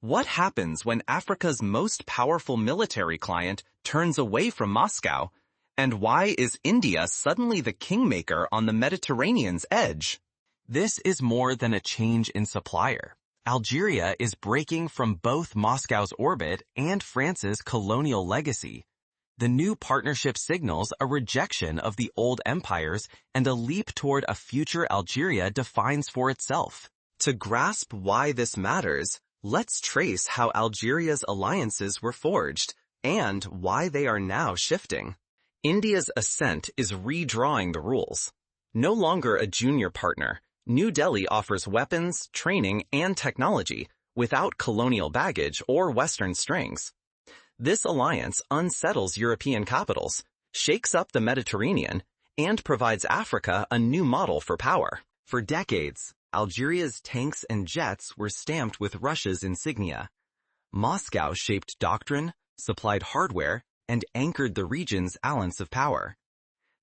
What happens when Africa's most powerful military client turns away from Moscow? And why is India suddenly the kingmaker on the Mediterranean's edge? This is more than a change in supplier. Algeria is breaking from both Moscow's orbit and France's colonial legacy. The new partnership signals a rejection of the old empires and a leap toward a future Algeria defines for itself. To grasp why this matters, let's trace how Algeria's alliances were forged and why they are now shifting. India's ascent is redrawing the rules. No longer a junior partner, New Delhi offers weapons, training, and technology without colonial baggage or Western strings. This alliance unsettles European capitals, shakes up the Mediterranean, and provides Africa a new model for power. For decades, Algeria's tanks and jets were stamped with Russia's insignia. Moscow shaped doctrine, supplied hardware, and anchored the region's balance of power.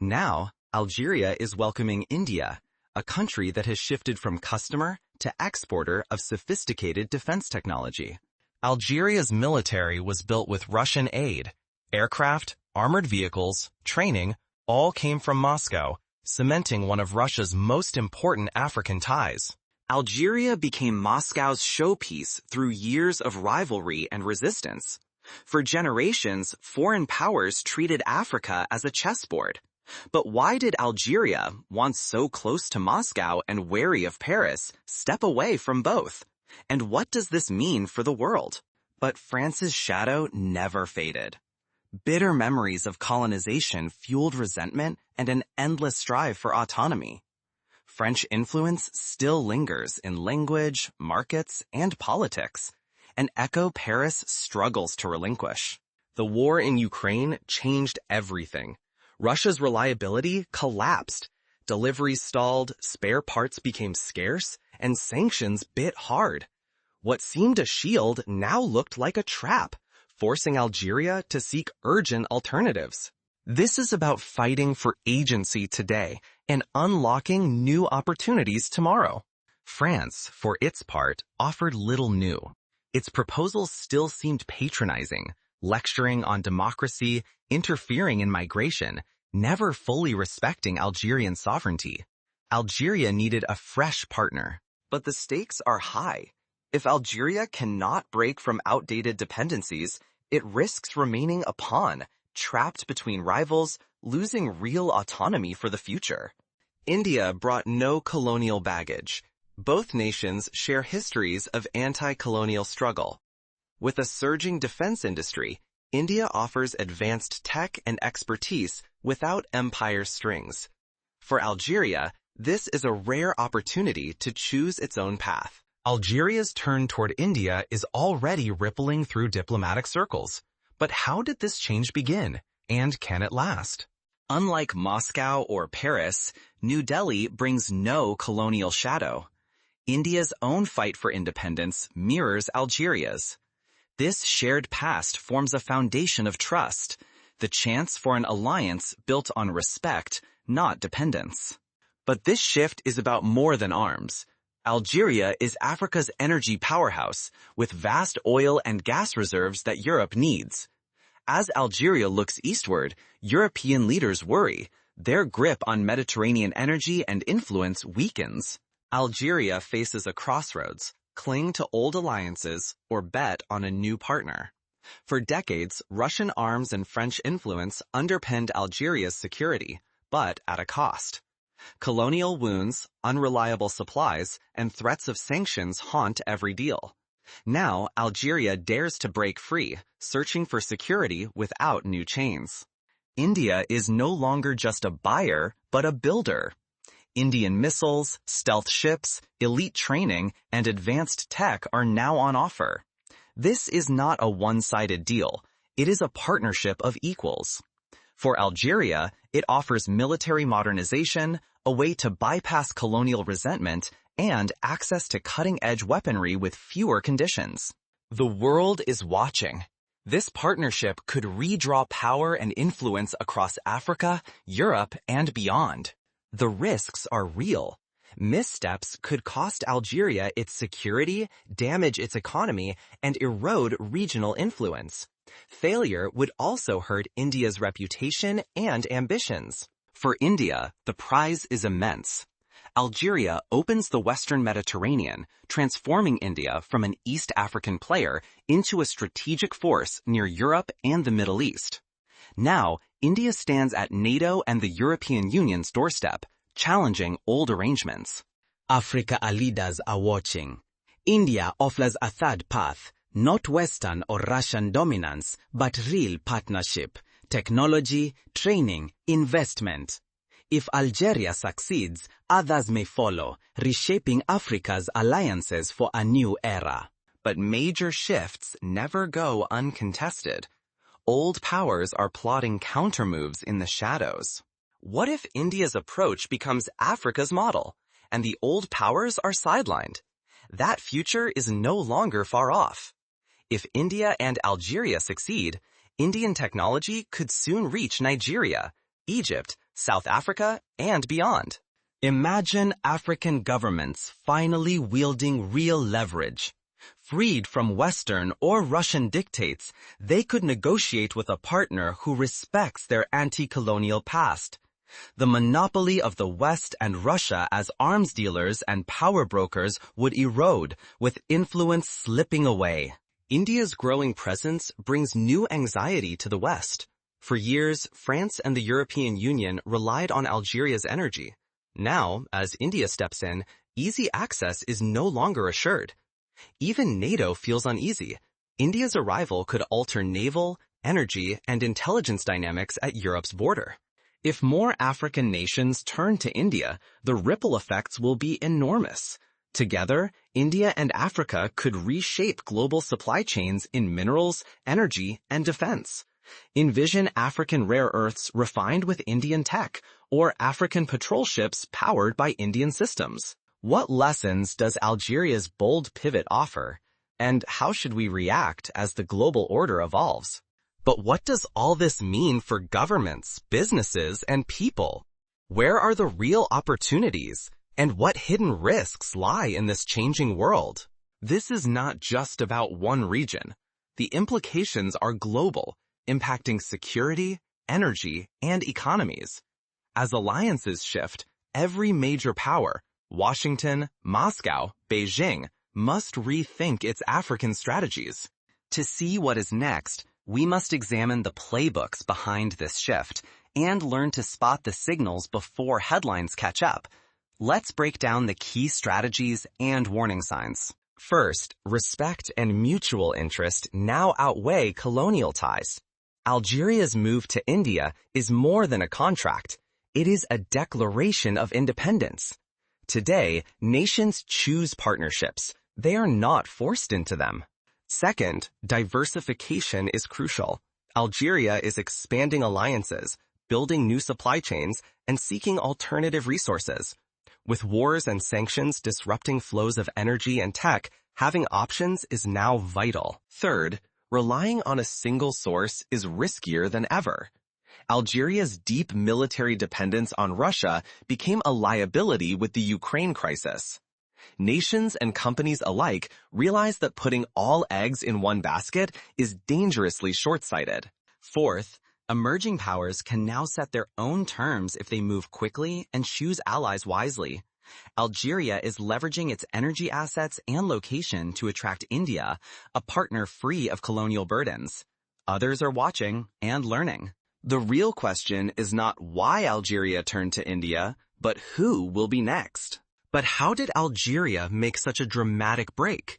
Now, Algeria is welcoming India, a country that has shifted from customer to exporter of sophisticated defense technology. Algeria's military was built with Russian aid. Aircraft, armored vehicles, training, all came from Moscow, cementing one of Russia's most important African ties. Algeria became Moscow's showpiece through years of rivalry and resistance. For generations, foreign powers treated Africa as a chessboard. But why did Algeria, once so close to Moscow and wary of Paris, step away from both? And what does this mean for the world? But France's shadow never faded. Bitter memories of colonization fueled resentment and an endless strive for autonomy. French influence still lingers in language, markets, and politics, an echo Paris struggles to relinquish. The war in Ukraine changed everything. Russia's reliability collapsed. Deliveries stalled, spare parts became scarce, and sanctions bit hard. What seemed a shield now looked like a trap, forcing Algeria to seek urgent alternatives. This is about fighting for agency today and unlocking new opportunities tomorrow. France, for its part, offered little new. Its proposals still seemed patronizing, lecturing on democracy, interfering in migration, never fully respecting Algerian sovereignty. Algeria needed a fresh partner. But the stakes are high. If Algeria cannot break from outdated dependencies, it risks remaining a pawn, trapped between rivals, losing real autonomy for the future. India brought no colonial baggage. Both nations share histories of anti-colonial struggle. With a surging defense industry, India offers advanced tech and expertise without empire strings. For Algeria, this is a rare opportunity to choose its own path. Algeria's turn toward India is already rippling through diplomatic circles. But how did this change begin, and can it last? Unlike Moscow or Paris, New Delhi brings no colonial shadow. India's own fight for independence mirrors Algeria's. This shared past forms a foundation of trust, the chance for an alliance built on respect, not dependence. But this shift is about more than arms. Algeria is Africa's energy powerhouse, with vast oil and gas reserves that Europe needs. As Algeria looks eastward, European leaders worry. Their grip on Mediterranean energy and influence weakens. Algeria faces a crossroads: cling to old alliances or bet on a new partner. For decades, Russian arms and French influence underpinned Algeria's security, but at a cost. Colonial wounds, unreliable supplies, and threats of sanctions haunt every deal. Now, Algeria dares to break free, searching for security without new chains. India is no longer just a buyer, but a builder. Indian missiles, stealth ships, elite training, and advanced tech are now on offer. This is not a one-sided deal. It is a partnership of equals. For Algeria, it offers military modernization, a way to bypass colonial resentment, and access to cutting-edge weaponry with fewer conditions. The world is watching. This partnership could redraw power and influence across Africa, Europe, and beyond. The risks are real. Missteps could cost Algeria its security, damage its economy, and erode regional influence. Failure would also hurt India's reputation and ambitions. For India, the prize is immense. Algeria opens the Western Mediterranean, transforming India from an East African player into a strategic force near Europe and the Middle East. Now, India stands at NATO and the European Union's doorstep, challenging old arrangements. Africa leaders are watching. India offers a third path, not Western or Russian dominance, but real partnership, technology, training, investment. If Algeria succeeds, others may follow, reshaping Africa's alliances for a new era. But major shifts never go uncontested. Old powers are plotting countermoves in the shadows. What if India's approach becomes Africa's model, and the old powers are sidelined? That future is no longer far off. If India and Algeria succeed, Indian technology could soon reach Nigeria, Egypt, South Africa, and beyond. Imagine African governments finally wielding real leverage. Freed from Western or Russian dictates, they could negotiate with a partner who respects their anti-colonial past. The monopoly of the West and Russia as arms dealers and power brokers would erode, with influence slipping away. India's growing presence brings new anxiety to the West. For years, France and the European Union relied on Algeria's energy. Now, as India steps in, easy access is no longer assured. Even NATO feels uneasy. India's arrival could alter naval, energy, and intelligence dynamics at Europe's border. If more African nations turn to India, the ripple effects will be enormous. Together, India and Africa could reshape global supply chains in minerals, energy, and defense. Envision African rare earths refined with Indian tech, or African patrol ships powered by Indian systems. What lessons does Algeria's bold pivot offer? And how should we react as the global order evolves? But what does all this mean for governments, businesses, and people? Where are the real opportunities? And what hidden risks lie in this changing world? This is not just about one region. The implications are global, impacting security, energy, and economies. As alliances shift, every major power, Washington, Moscow, Beijing, must rethink its African strategies. To see what is next, we must examine the playbooks behind this shift and learn to spot the signals before headlines catch up. Let's break down the key strategies and warning signs. First, respect and mutual interest now outweigh colonial ties. Algeria's move to India is more than a contract. It is a declaration of independence. Today, nations choose partnerships. They are not forced into them. Second, diversification is crucial. Algeria is expanding alliances, building new supply chains, and seeking alternative resources. With wars and sanctions disrupting flows of energy and tech, having options is now vital. Third, relying on a single source is riskier than ever. Algeria's deep military dependence on Russia became a liability with the Ukraine crisis. Nations and companies alike realize that putting all eggs in one basket is dangerously short-sighted. Fourth, emerging powers can now set their own terms if they move quickly and choose allies wisely. Algeria is leveraging its energy assets and location to attract India, a partner free of colonial burdens. Others are watching and learning. The real question is not why Algeria turned to India, but who will be next. But how did Algeria make such a dramatic break?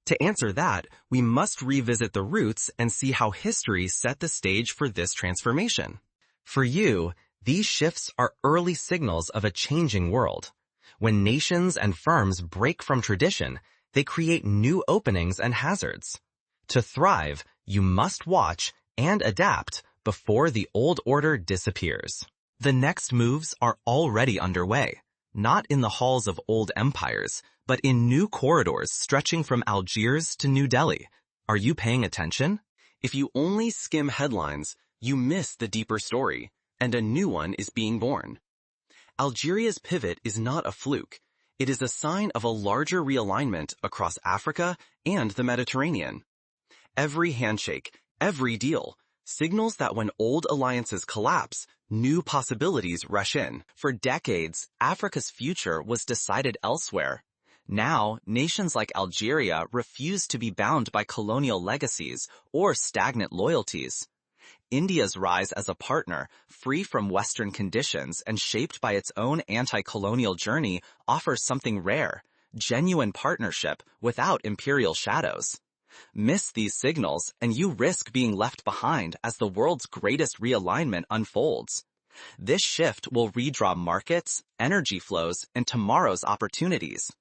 To answer that, we must revisit the roots and see how history set the stage for this transformation. For you, these shifts are early signals of a changing world. When nations and firms break from tradition, they create new openings and hazards. To thrive, you must watch and adapt before the old order disappears. The next moves are already underway. Not in the halls of old empires, but in new corridors stretching from Algiers to New Delhi. Are you paying attention? If you only skim headlines, you miss the deeper story, and a new one is being born. Algeria's pivot is not a fluke. It is a sign of a larger realignment across Africa and the Mediterranean. Every handshake, every deal, signals that when old alliances collapse, new possibilities rush in. For decades, Africa's future was decided elsewhere. Now, nations like Algeria refuse to be bound by colonial legacies or stagnant loyalties. India's rise as a partner, free from Western conditions and shaped by its own anti-colonial journey, offers something rare, genuine partnership without imperial shadows. Miss these signals, and you risk being left behind as the world's greatest realignment unfolds. This shift will redraw markets, energy flows, and tomorrow's opportunities.